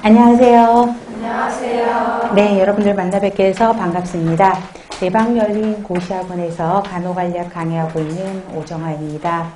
안녕하세요. 안녕하세요. 네, 여러분들 만나 뵙게 해서 반갑습니다. 대박 열린 고시학원에서 간호관리학 강의하고 있는 오정아입니다.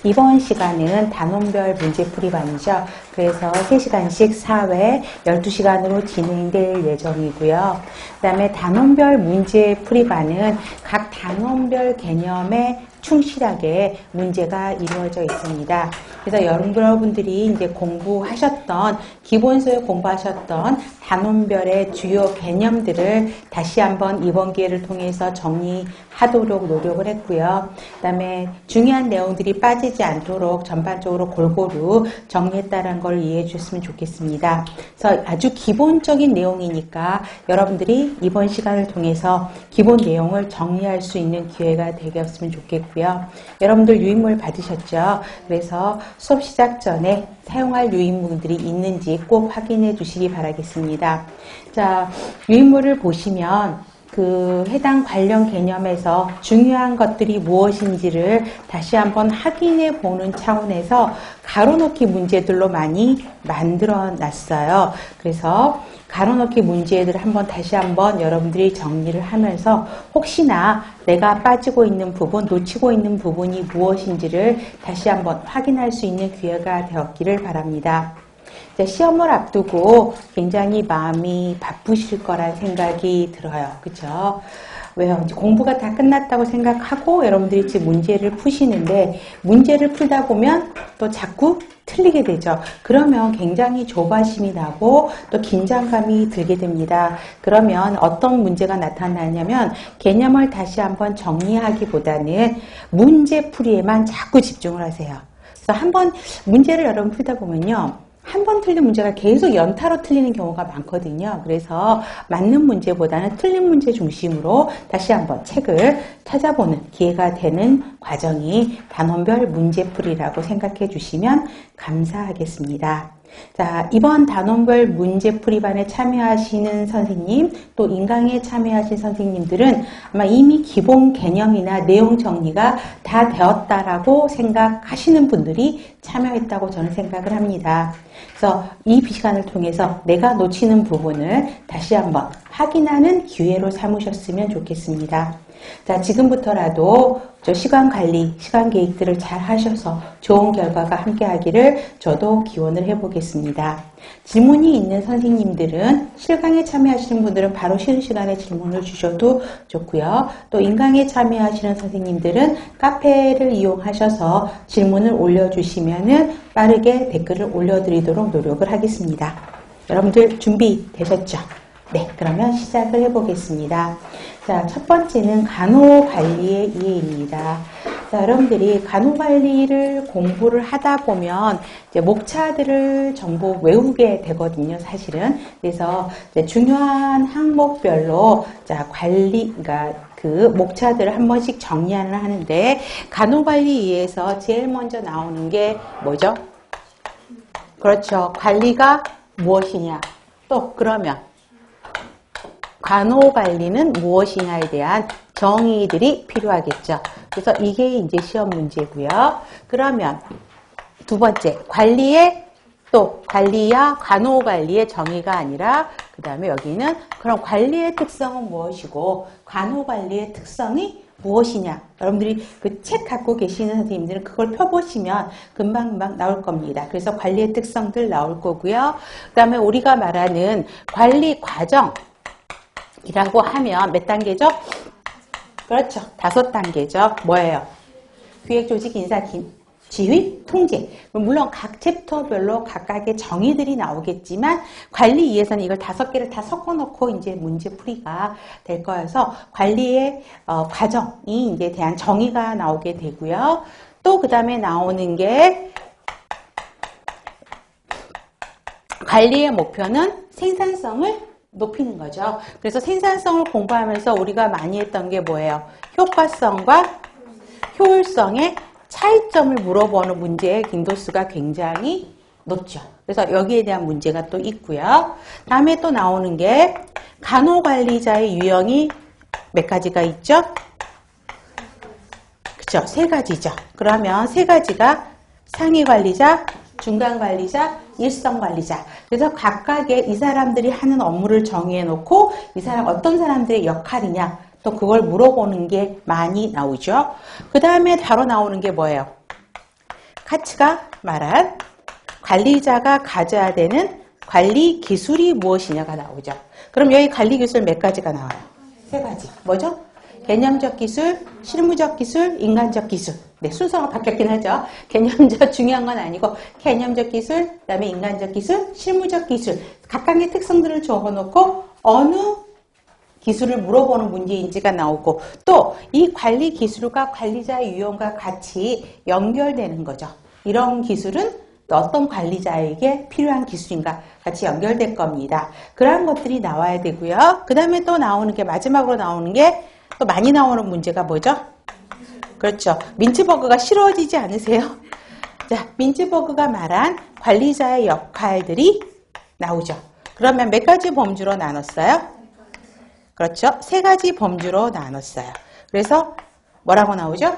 이번 시간은 단원별 문제풀이반이죠. 그래서 3시간씩 4회 12시간으로 진행될 예정이고요. 그 다음에 단원별 문제풀이반은 각 단원별 개념에 충실하게 문제가 이루어져 있습니다. 그래서 여러분들이 이제 공부하셨던, 기본서에 공부하셨던 단원별의 주요 개념들을 다시 한번 이번 기회를 통해서 정리하도록 노력을 했고요. 그 다음에 중요한 내용들이 빠지지 않도록 전반적으로 골고루 정리했다는 걸 이해해 주셨으면 좋겠습니다. 그래서 아주 기본적인 내용이니까 여러분들이 이번 시간을 통해서 기본 내용을 정리할 수 있는 기회가 되었으면 좋겠고요. 여러분들 유인물 받으셨죠? 그래서 수업 시작 전에 사용할 유인물들이 있는지 꼭 확인해 주시기 바라겠습니다. 자, 유인물을 보시면 그 해당 관련 개념에서 중요한 것들이 무엇인지를 다시 한번 확인해 보는 차원에서 가로놓기 문제들로 많이 만들어 놨어요. 그래서 가로놓기 문제들을 다시 한번 여러분들이 정리를 하면서 혹시나 내가 빠지고 있는 부분, 놓치고 있는 부분이 무엇인지를 다시 한번 확인할 수 있는 기회가 되었기를 바랍니다. 시험을 앞두고 굉장히 마음이 바쁘실 거란 생각이 들어요. 그쵸? 왜요? 이제 공부가 다 끝났다고 생각하고 여러분들이 지금 문제를 푸시는데 문제를 풀다 보면 또 자꾸 틀리게 되죠. 그러면 굉장히 조바심이 나고 또 긴장감이 들게 됩니다. 그러면 어떤 문제가 나타나냐면 개념을 다시 한번 정리하기보다는 문제풀이에만 자꾸 집중을 하세요. 그래서 한번 문제를 여러분 풀다 보면요. 한 번 틀린 문제가 계속 연타로 틀리는 경우가 많거든요. 그래서 맞는 문제보다는 틀린 문제 중심으로 다시 한번 책을 찾아보는 기회가 되는 과정이 단원별 문제풀이라고 생각해 주시면 감사하겠습니다. 자, 이번 단원별 문제풀이반에 참여하시는 선생님, 또 인강에 참여하신 선생님들은 아마 이미 기본 개념이나 내용 정리가 다 되었다라고 생각하시는 분들이 참여했다고 저는 생각을 합니다. 그래서 이 시간을 통해서 내가 놓치는 부분을 다시 한번 확인하는 기회로 삼으셨으면 좋겠습니다. 자, 지금부터라도 저 시간 관리, 시간 계획들을 잘 하셔서 좋은 결과가 함께 하기를 저도 기원을 해보겠습니다. 질문이 있는 선생님들은 실강에 참여하시는 분들은 바로 쉬는 시간에 질문을 주셔도 좋고요. 또 인강에 참여하시는 선생님들은 카페를 이용하셔서 질문을 올려주시면은 빠르게 댓글을 올려드리도록 노력을 하겠습니다. 여러분들 준비되셨죠? 네, 그러면 시작을 해보겠습니다. 자, 첫 번째는 간호관리의 이해입니다. 자, 여러분들이 간호관리를 공부를 하다 보면 이제 목차들을 전부 외우게 되거든요, 사실은. 그래서 이제 중요한 항목별로 자, 그러니까 그 목차들을 한 번씩 정리를 하는데 간호관리에서 제일 먼저 나오는 게 뭐죠? 그렇죠. 관리가 무엇이냐? 또 그러면 간호관리는 무엇이냐에 대한 정의들이 필요하겠죠. 그래서 이게 이제 시험 문제고요. 그러면 두 번째, 관리와 간호관리의 정의가 아니라 그 다음에 여기는 그럼 관리의 특성은 무엇이고 간호관리의 특성이 무엇이냐. 여러분들이 그 책 갖고 계시는 선생님들은 그걸 펴보시면 금방금방 나올 겁니다. 그래서 관리의 특성들 나올 거고요. 그 다음에 우리가 말하는 관리 과정 이라고 하면 몇 단계죠? 그렇죠. 5단계죠. 뭐예요? 기획, 조직, 인사, 지휘, 통제. 물론 각 챕터별로 각각의 정의들이 나오겠지만 관리 이해서는 이걸 5개를 다 섞어놓고 이제 문제풀이가 될 거여서 관리의 과정이 이제 대한 정의가 나오게 되고요. 또 그 다음에 나오는 게 관리의 목표는 생산성을 높이는 거죠. 그래서 생산성을 공부하면서 우리가 많이 했던 게 뭐예요? 효과성과 효율성의 차이점을 물어보는 문제의 빈도수가 굉장히 높죠. 그래서 여기에 대한 문제가 또 있고요. 다음에 또 나오는 게 간호관리자의 유형이 몇 가지가 있죠? 그렇죠. 3가지죠. 그러면 3가지가 상위관리자, 중간관리자, 일선관리자. 그래서 각각의 이 사람들이 하는 업무를 정해 놓고 이 사람 어떤 사람들의 역할이냐 또 그걸 물어보는 게 많이 나오죠. 그 다음에 바로 나오는 게 뭐예요? 카츠가 말한 관리자가 가져야 되는 관리 기술이 무엇이냐가 나오죠. 그럼 여기 관리 기술 몇 가지가 나와요? 세 가지. 뭐죠? 개념적 기술, 실무적 기술, 인간적 기술. 네, 순서가 바뀌었긴 하죠. 개념적 중요한 건 아니고 개념적 기술, 그 다음에 인간적 기술, 실무적 기술. 각각의 특성들을 적어놓고 어느 기술을 물어보는 문제인지가 나오고 또 이 관리 기술과 관리자의 유형과 같이 연결되는 거죠. 이런 기술은 또 어떤 관리자에게 필요한 기술인가 같이 연결될 겁니다. 그러한 것들이 나와야 되고요. 그 다음에 또 나오는 게 마지막으로 나오는 게 또 많이 나오는 문제가 뭐죠? 그렇죠. 민츠버그가 싫어지지 않으세요? 자, 민츠버그가 말한 관리자의 역할들이 나오죠. 그러면 몇 가지 범주로 나눴어요? 그렇죠. 세 가지 범주로 나눴어요. 그래서 뭐라고 나오죠?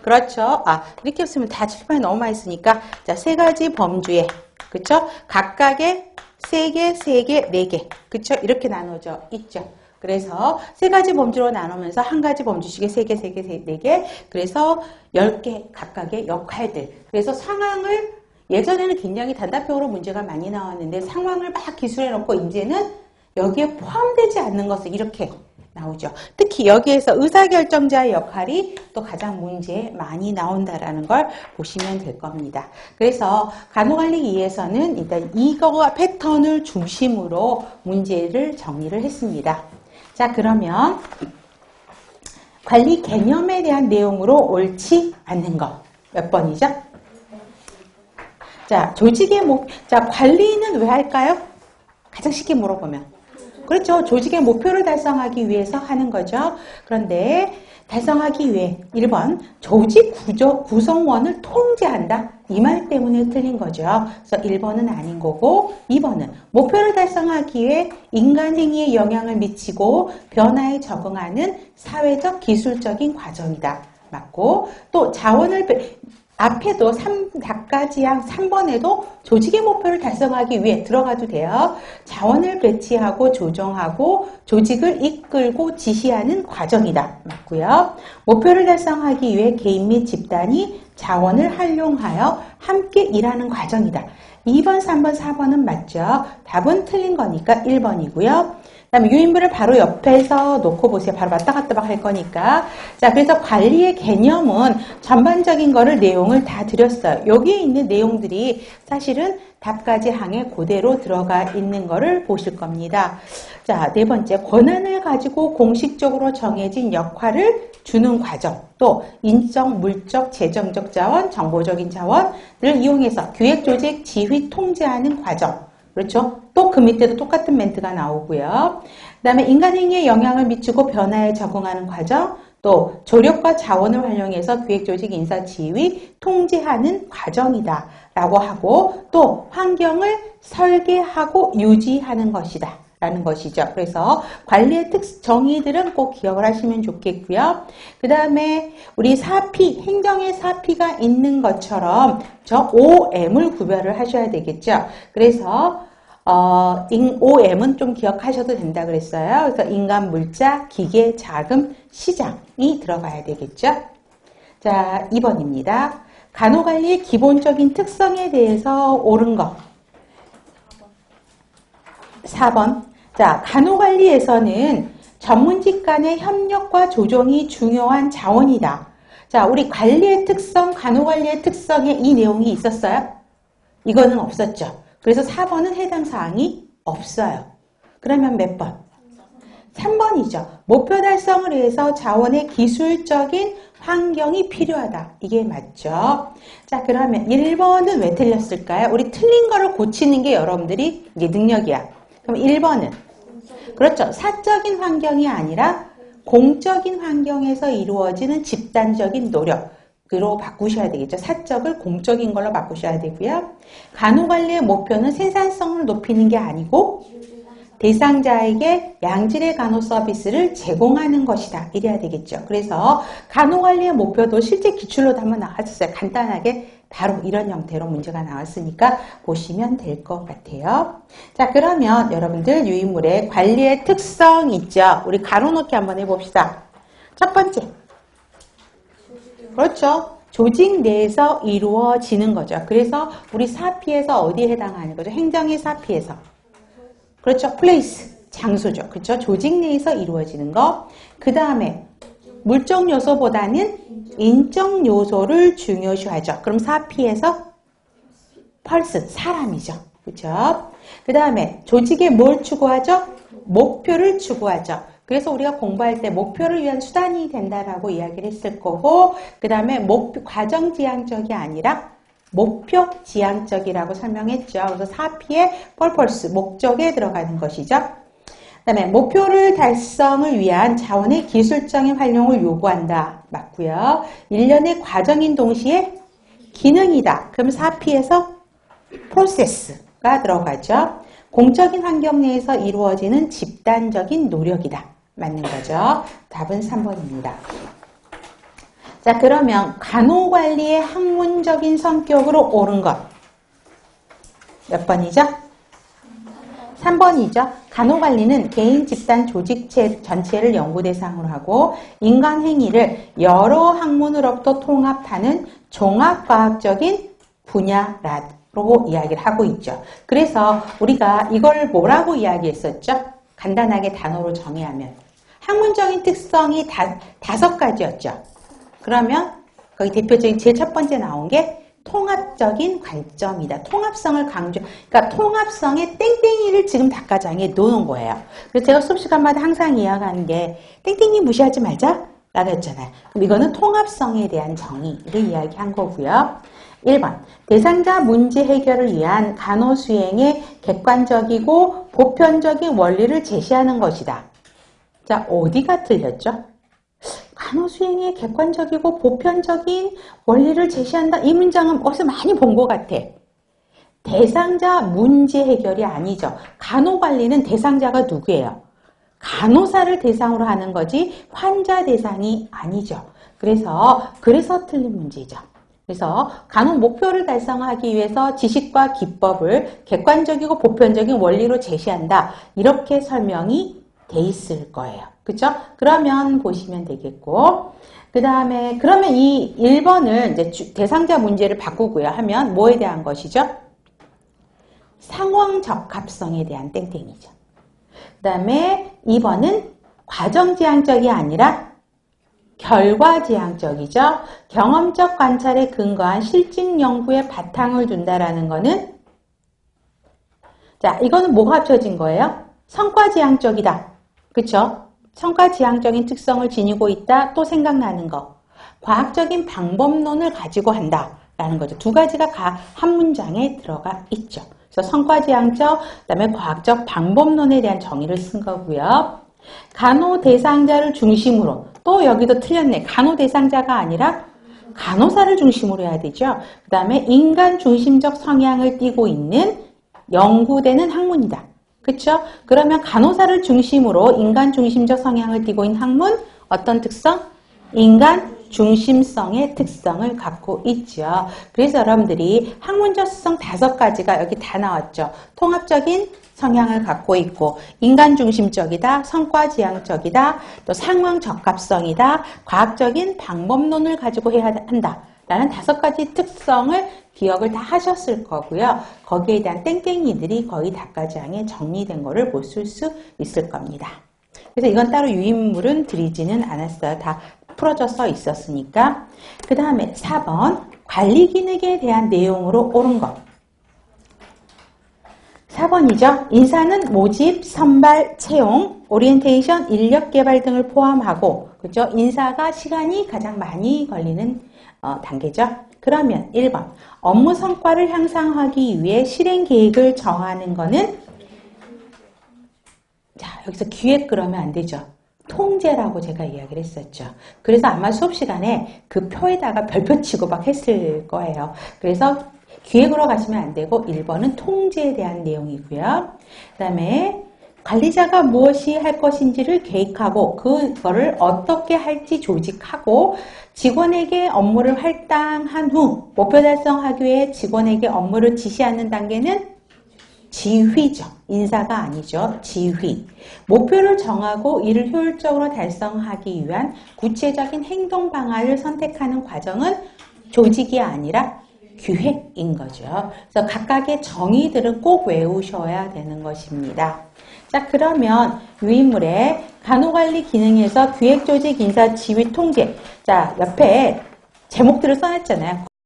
그렇죠. 이렇게 없으면 다 칠판에 너무 많이 쓰니까 자, 세 가지 범주에 그렇죠? 각각의 세 개, 세 개, 네 개. 그렇죠? 이렇게 나눠져 있죠. 그래서 세 가지 범주로 나누면서 한 가지 범주씩에 세 개, 세 개, 네 개. 그래서 10개 각각의 역할들. 그래서 상황을 예전에는 굉장히 단답형으로 문제가 많이 나왔는데 상황을 막 기술해 놓고 이제는 여기에 포함되지 않는 것을 이렇게 나오죠. 특히 여기에서 의사결정자의 역할이 또 가장 문제에 많이 나온다라는 걸 보시면 될 겁니다. 그래서 간호관리 2에서는 일단 이거와 패턴을 중심으로 문제를 정리를 했습니다. 자, 그러면 관리 개념에 대한 내용으로 옳지 않는 거 몇 번이죠? 자, 조직의 자, 관리는 왜 할까요? 가장 쉽게 물어보면. 그렇죠. 조직의 목표를 달성하기 위해서 하는 거죠. 그런데 달성하기 위해 1번 조직 구성원을 통제한다. 이 말 때문에 틀린 거죠. 그래서 1번은 아닌 거고 2번은 목표를 달성하기 위해 인간 행위에 영향을 미치고 변화에 적응하는 사회적 기술적인 과정이다. 맞고 또 자원을 앞에도 3번에도 조직의 목표를 달성하기 위해 들어가도 돼요. 자원을 배치하고 조정하고 조직을 이끌고 지시하는 과정이다. 맞고요. 목표를 달성하기 위해 개인 및 집단이 자원을 활용하여 함께 일하는 과정이다. 2번, 3번, 4번은 맞죠. 답은 틀린 거니까 1번이고요. 그 다음에 유인물을 바로 옆에서 놓고 보세요. 바로 왔다 갔다 막 할 거니까. 자, 그래서 관리의 개념은 전반적인 거를 내용을 다 드렸어요. 여기에 있는 내용들이 사실은 답까지 항에 그대로 들어가 있는 거를 보실 겁니다. 자, 네 번째, 권한을 가지고 공식적으로 정해진 역할을 주는 과정, 또 인적, 물적, 재정적 자원, 정보적인 자원을 이용해서 기획, 조직, 지휘, 통제하는 과정. 그렇죠? 또 그 밑에도 똑같은 멘트가 나오고요. 그 다음에 인간행위에 영향을 미치고 변화에 적응하는 과정, 또 조력과 자원을 활용해서 기획조직, 인사, 지휘, 통제하는 과정이다 라고 하고 또 환경을 설계하고 유지하는 것이다 라는 것이죠. 그래서 관리의 정의들은 꼭 기억을 하시면 좋겠고요. 그 다음에 우리 4P, 행정의 4P가 있는 것처럼 저 OM을 구별을 하셔야 되겠죠. 그래서 OM은 좀 기억하셔도 된다 그랬어요. 그래서 인간, 물자, 기계, 자금, 시장이 들어가야 되겠죠. 자, 2번입니다. 간호관리의 기본적인 특성에 대해서 옳은 거. 4번. 자, 간호관리에서는 전문직 간의 협력과 조정이 중요한 자원이다. 자, 우리 관리의 특성, 간호관리의 특성에 이 내용이 있었어요? 이거는 없었죠. 그래서 4번은 해당 사항이 없어요. 그러면 몇 번? 3번이죠. 목표 달성을 위해서 자원의 기술적인 환경이 필요하다. 이게 맞죠? 자, 그러면 1번은 왜 틀렸을까요? 우리 틀린 거를 고치는 게 여러분들이 이게 능력이야. 그럼 1번은? 그렇죠. 사적인 환경이 아니라 공적인 환경에서 이루어지는 집단적인 노력으로 바꾸셔야 되겠죠. 사적을 공적인 걸로 바꾸셔야 되고요. 간호관리의 목표는 생산성을 높이는 게 아니고 대상자에게 양질의 간호 서비스를 제공하는 것이다. 이래야 되겠죠. 그래서 간호관리의 목표도 실제 기출로도 한번 나왔었어요. 간단하게 바로 이런 형태로 문제가 나왔으니까 보시면 될 것 같아요. 자, 그러면 여러분들 유인물의 관리의 특성 있죠? 우리 가로놓기 한번 해봅시다. 첫 번째. 그렇죠. 조직 내에서 이루어지는 거죠. 그래서 우리 사피에서 어디에 해당하는 거죠? 행정의 사피에서. 그렇죠. place, 장소죠. 그렇죠. 조직 내에서 이루어지는 거. 그 다음에 물적 요소보다는 인적 요소를 중요시하죠. 그럼 사피에서 펄슨, 사람이죠. 그렇죠? 그 다음에 조직에 뭘 추구하죠? 목표를 추구하죠. 그래서 우리가 공부할 때 목표를 위한 수단이 된다라고 이야기를 했을 거고, 그 다음에 목표, 과정지향적이 아니라 목표지향적이라고 설명했죠. 그래서 사피의 펄펄스, 목적에 들어가는 것이죠. 그 다음에 목표를 달성을 위한 자원의 기술적인 활용을 요구한다. 맞고요. 일련의 과정인 동시에 기능이다. 그럼 사피에서 프로세스가 들어가죠. 공적인 환경 내에서 이루어지는 집단적인 노력이다. 맞는 거죠. 답은 3번입니다. 자, 그러면 간호관리의 학문적인 성격으로 옳은 것. 몇 번이죠? 3번이죠. 간호관리는 개인, 집단, 조직체 전체를 연구 대상으로 하고 인간 행위를 여러 학문으로부터 통합하는 종합과학적인 분야라고 이야기를 하고 있죠. 그래서 우리가 이걸 뭐라고 이야기했었죠? 간단하게 단어로 정의하면 학문적인 특성이 5가지였죠. 그러면 거기 대표적인 제일 첫 번째 나온 게 통합적인 관점이다. 통합성을 강조, 그러니까 통합성의 땡땡이를 지금 닭가장에 놓은 거예요. 그래서 제가 수업 시간마다 항상 이야기하는 게 땡땡이 무시하지 말자 라고 했잖아요. 그럼 이거는 통합성에 대한 정의를 이야기한 거고요. 1번, 대상자 문제 해결을 위한 간호 수행의 객관적이고 보편적인 원리를 제시하는 것이다. 자, 어디가 틀렸죠? 간호 수행의 객관적이고 보편적인 원리를 제시한다. 이 문장은 어디서 많이 본 것 같아. 대상자 문제 해결이 아니죠. 간호 관리는 대상자가 누구예요? 간호사를 대상으로 하는 거지 환자 대상이 아니죠. 그래서 틀린 문제죠. 그래서 간호 목표를 달성하기 위해서 지식과 기법을 객관적이고 보편적인 원리로 제시한다. 이렇게 설명이 돼 있을 거예요. 그쵸? 그러면 보시면 되겠고, 그 다음에 그러면 이 1번을 이제 대상자 문제를 바꾸고요 하면 뭐에 대한 것이죠? 상황 적합성에 대한 땡땡이죠. 그 다음에 2번은 과정지향적이 아니라 결과지향적이죠. 경험적 관찰에 근거한 실증 연구에 바탕을 둔다라는 거는, 자, 이거는 뭐가 합쳐진 거예요? 성과지향적이다. 그쵸? 성과지향적인 특성을 지니고 있다. 또 생각나는 거. 과학적인 방법론을 가지고 한다라는 거죠. 두 가지가 한 문장에 들어가 있죠. 그래서 성과지향적, 그다음에 과학적 방법론에 대한 정의를 쓴 거고요. 간호 대상자를 중심으로, 또 여기도 틀렸네. 간호 대상자가 아니라 간호사를 중심으로 해야 되죠. 그 다음에 인간 중심적 성향을 띠고 있는 연구되는 학문이다. 그렇죠? 그러면 간호사를 중심으로 인간 중심적 성향을 띠고 있는 학문, 어떤 특성? 인간 중심성의 특성을 갖고 있죠. 그래서 여러분들이 학문적 특성 5가지가 여기 다 나왔죠. 통합적인 성향을 갖고 있고, 인간 중심적이다, 성과지향적이다, 또 상황 적합성이다, 과학적인 방법론을 가지고 해야 한다. 라는 5가지 특성을 기억을 다 하셨을 거고요. 거기에 대한 땡땡이들이 거의 닭가장에 정리된 거를 보실 수 있을 겁니다. 그래서 이건 따로 유인물은 드리지는 않았어요. 다 풀어져서 있었으니까. 그 다음에 4번 관리 기능에 대한 내용으로 옳은 것. 4번이죠. 인사는 모집, 선발, 채용, 오리엔테이션, 인력 개발 등을 포함하고, 그죠? 인사가 시간이 가장 많이 걸리는 단계죠. 그러면 1번 업무 성과를 향상하기 위해 실행 계획을 정하는 거는, 자, 여기서 기획 그러면 안 되죠. 통제라고 제가 이야기를 했었죠. 그래서 아마 수업 시간에 그 표에다가 별표 치고 막 했을 거예요. 그래서 기획으로 가시면 안 되고 1번은 통제에 대한 내용이고요. 그 다음에 관리자가 무엇이 할 것인지를 계획하고 그거를 어떻게 할지 조직하고 직원에게 업무를 할당한 후 목표 달성하기 위해 직원에게 업무를 지시하는 단계는 지휘죠. 인사가 아니죠. 지휘. 목표를 정하고 이를 효율적으로 달성하기 위한 구체적인 행동 방안을 선택하는 과정은 조직이 아니라 기획인 거죠. 그래서 각각의 정의들은 꼭 외우셔야 되는 것입니다. 자, 그러면 유인물의 간호관리 기능에서 기획, 조직, 인사, 지휘, 통제. 자, 옆에 제목들을 써놨잖아요.